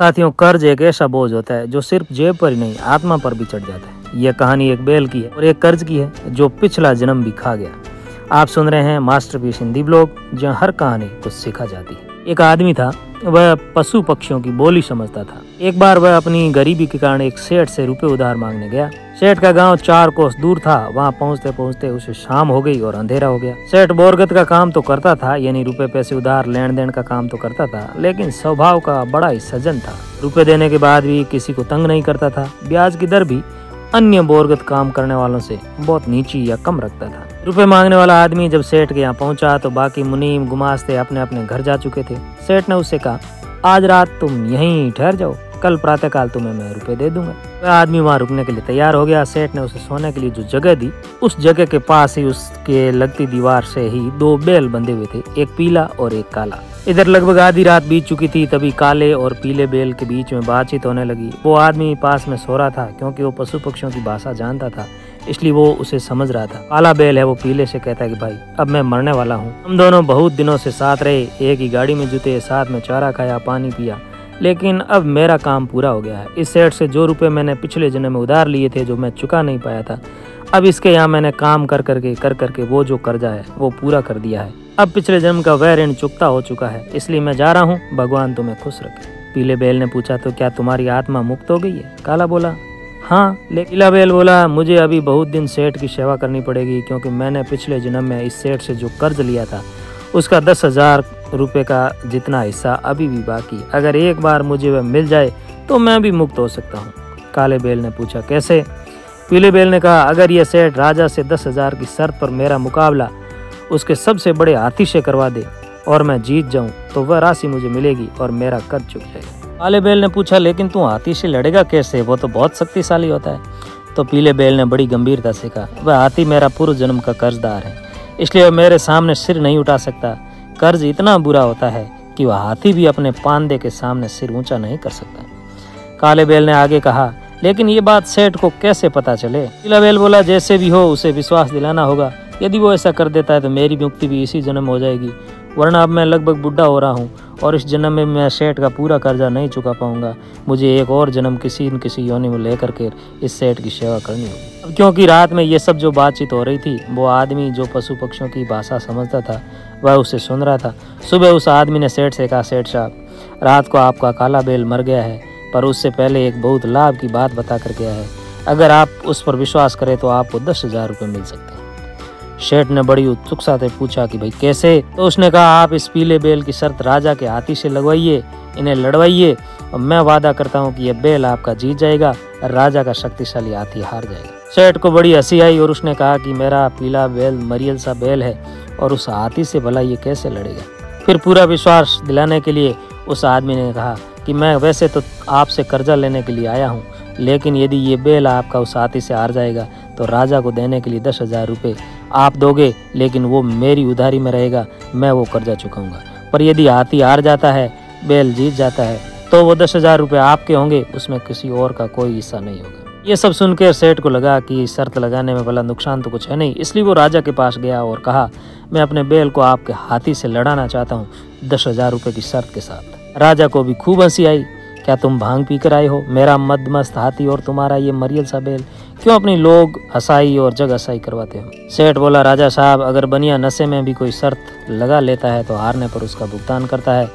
साथियों, कर्ज एक ऐसा बोझ होता है जो सिर्फ जेब पर ही नहीं आत्मा पर भी चढ़ जाता है। यह कहानी एक बैल की है और एक कर्ज की है जो पिछला जन्म भी खा गया। आप सुन रहे हैं मास्टरपीस हिंदी ब्लॉग, जहां हर कहानी कुछ सिखा जाती है। एक आदमी था, वह पशु पक्षियों की बोली समझता था। एक बार वह अपनी गरीबी के कारण एक सेठ से रुपए उधार मांगने गया। सेठ का गांव 4 कोस दूर था। वहां पहुंचते पहुंचते उसे शाम हो गई और अंधेरा हो गया। सेठ बोरगत का काम तो करता था, यानी रुपए पैसे उधार लेन देन का काम तो करता था, लेकिन स्वभाव का बड़ा ही सज्जन था। रुपए देने के बाद भी किसी को तंग नहीं करता था। ब्याज की दर भी अन्य बोरगत काम करने वालों से बहुत नीची या कम रखता था। रुपए मांगने वाला आदमी जब सेठ के यहाँ पहुंचा तो बाकी मुनीम गुमास्ते अपने अपने घर जा चुके थे। सेठ ने उससे कहा, आज रात तुम यहीं ठहर जाओ, कल प्रातःकाल तुम्हें मैं रुपए दे दूंगा। वह आदमी वहाँ रुकने के लिए तैयार हो गया। सेठ ने उसे सोने के लिए जो जगह दी, उस जगह के पास ही उसके लगती दीवार से ही 2 बैल बंधे हुए थे, एक पीला और एक काला। इधर लगभग आधी रात बीत चुकी थी। तभी काले और पीले बैल के बीच में बातचीत होने लगी। वो आदमी पास में सो रहा था, क्योंकि वो पशु पक्षियों की भाषा जानता था, इसलिए वो उसे समझ रहा था। काला बैल है वो पीले से कहता है कि भाई, अब मैं मरने वाला हूँ। हम दोनों बहुत दिनों से साथ रहे, एक ही गाड़ी में जुटे, साथ में चारा खाया, पानी पिया, लेकिन अब मेरा काम पूरा हो गया है। इस सेठ से जो रुपए मैंने पिछले जन्म में उधार लिए थे, जो मैं चुका नहीं पाया था, अब इसके यहाँ मैंने काम कर करके वो जो कर्जा है वो पूरा कर दिया है। अब पिछले जन्म का वह ऋण चुकता हो चुका है, इसलिए मैं जा रहा हूँ। भगवान तुम्हें खुश रखे। पीले बैल ने पूछा, तो क्या तुम्हारी आत्मा मुक्त हो गई है? काला बोला, हाँ। लेकिन पीला बैल बोला, मुझे अभी बहुत दिन सेठ की सेवा करनी पड़ेगी, क्योंकि मैंने पिछले जन्म में इस सेठ से जो कर्ज लिया था उसका 10,000 रुपये का जितना हिस्सा अभी भी बाकी। अगर एक बार मुझे वह मिल जाए तो मैं भी मुक्त हो सकता हूँ। काले बैल ने पूछा, कैसे? पीले बैल ने कहा, अगर यह सेठ राजा से 10,000 की शर्त पर मेरा मुकाबला उसके सबसे बड़े हाथी से करवा दे और मैं जीत जाऊं तो वह राशि मुझे मिलेगी और मेरा कर्ज चुक जाएगा। काले बैल ने पूछा, लेकिन तू हाथी से लड़ेगा कैसे? वो तो बहुत शक्तिशाली होता है। तो पीले बैल ने बड़ी गंभीरता से कहा, वह हाथी मेरा पूर्व जन्म का कर्जदार है, इसलिए वह मेरे सामने सिर नहीं उठा सकता। कर्ज इतना बुरा होता है कि वह हाथी भी अपने पांदे के सामने सिर ऊंचा नहीं कर सकता। काले बैल ने आगे कहा, लेकिन ये बात सेठ को कैसे पता चले? पीला बैल बोला, जैसे भी हो उसे विश्वास दिलाना होगा। यदि वो ऐसा कर देता है तो मेरी मुक्ति भी इसी जन्म हो जाएगी, वरना अब मैं लगभग बुढ़ा हो रहा हूँ और इस जन्म में मैं सेठ का पूरा कर्जा नहीं चुका पाऊंगा। मुझे एक और जन्म किसी न किसी योनि में लेकर के इस सेठ की सेवा करनी होगी। अब क्योंकि रात में ये सब जो बातचीत हो रही थी, वो आदमी जो पशु पक्षियों की भाषा समझता था वह उसे सुन रहा था। सुबह उस आदमी ने सेठ से कहा, सेठ साहब, रात को आपका काला बैल मर गया है, पर उससे पहले एक बहुत लाभ की बात बता कर गया है। अगर आप उस पर विश्वास करें तो आपको 10,000 रुपये मिल सकते हैं। सेठ ने बड़ी उत्सुकता से पूछा कि भाई कैसे? तो उसने कहा, आप इस पीले बैल की शर्त राजा के हाथी से लगवाइए, इन्हें लड़वाइए और मैं वादा करता हूँ कि यह बैल आपका जीत जाएगा और राजा का शक्तिशाली हाथी हार जाएगा। सेठ को बड़ी हंसी आई और उसने कहा कि मेरा पीला बैल मरियल सा बैल है और उस हाथी से भला ये कैसे लड़ेगा? फिर पूरा विश्वास दिलाने के लिए उस आदमी ने कहा कि मैं वैसे तो आपसे कर्जा लेने के लिए आया हूँ, लेकिन यदि ये बैल आपका उस हाथी से हार जाएगा तो राजा को देने के लिए 10,000 रुपये आप दोगे, लेकिन वो मेरी उधारी में रहेगा, मैं वो कर्जा चुकाऊंगा। पर यदि हाथी हार जाता है, बैल जीत जाता है, तो वो 10,000 रुपये आपके होंगे, उसमें किसी और का कोई हिस्सा नहीं होगा। ये सब सुनकर सेठ को लगा कि शर्त लगाने में भला नुकसान तो कुछ है नहीं, इसलिए वो राजा के पास गया और कहा, मैं अपने बैल को आपके हाथी से लड़ाना चाहता हूँ 10,000 रुपये की शर्त के साथ। राजा को भी खूब हंसी आई। क्या तुम भांग पीकर आए हो? मेरा मदमस्त हाथी और तुम्हारा ये मरियल सा बैल, क्यों अपनी लोग हंसाई और जग हंसाई करवाते हो? सेठ बोला, राजा साहब, अगर बनिया नशे में भी कोई शर्त लगा लेता है तो हारने पर उसका भुगतान करता है।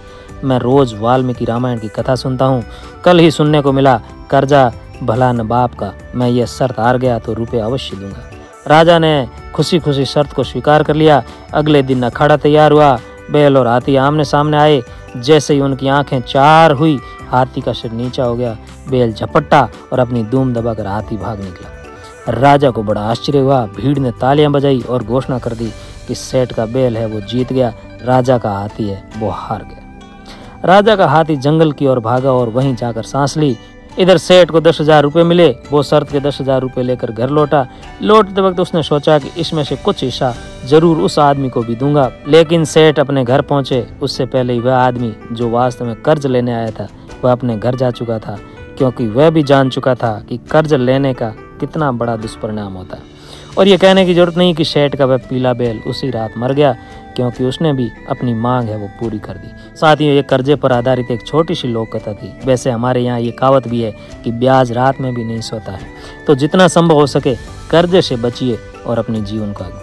मैं रोज वाल्मीकि रामायण की कथा सुनता हूँ। कल ही सुनने को मिला, कर्जा भला न बाप का। मैं ये शर्त हार गया तो रुपये अवश्य दूंगा। राजा ने खुशी खुशी शर्त को स्वीकार कर लिया। अगले दिन अखाड़ा तैयार हुआ। बैल और हाथी आमने सामने आए। जैसे ही उनकी आंखें चार हुई, हाथी का सिर नीचा हो गया, बैल झपट्टा और अपनी धूम दबाकर हाथी भाग निकला। राजा को बड़ा आश्चर्य हुआ। भीड़ ने तालियां बजाई और घोषणा कर दी कि सेठ का बैल है वो जीत गया, राजा का हाथी है वो हार गया। राजा का हाथी जंगल की ओर भागा और वहीं जाकर सांस ली। इधर सेठ को 10,000 रुपये मिले। वो शर्त के 10,000 रुपये लेकर घर लौटा। लौटते वक्त उसने सोचा कि इसमें से कुछ हिस्सा जरूर उस आदमी को भी दूंगा। लेकिन सेठ अपने घर पहुंचे उससे पहले ही वह आदमी जो वास्तव में कर्ज लेने आया था वह अपने घर जा चुका था, क्योंकि वह भी जान चुका था कि कर्ज लेने का कितना बड़ा दुष्परिणाम होता है। और ये कहने की जरूरत नहीं कि सेठ का वह पीला बैल उसी रात मर गया, क्योंकि उसने भी अपनी मांग है वो पूरी कर दी। साथियों, ये कर्जे पर आधारित एक छोटी सी लोक कथा थी। वैसे हमारे यहाँ ये कहावत भी है कि ब्याज रात में भी नहीं सोता है। तो जितना संभव हो सके कर्जे से बचिए और अपने जीवन को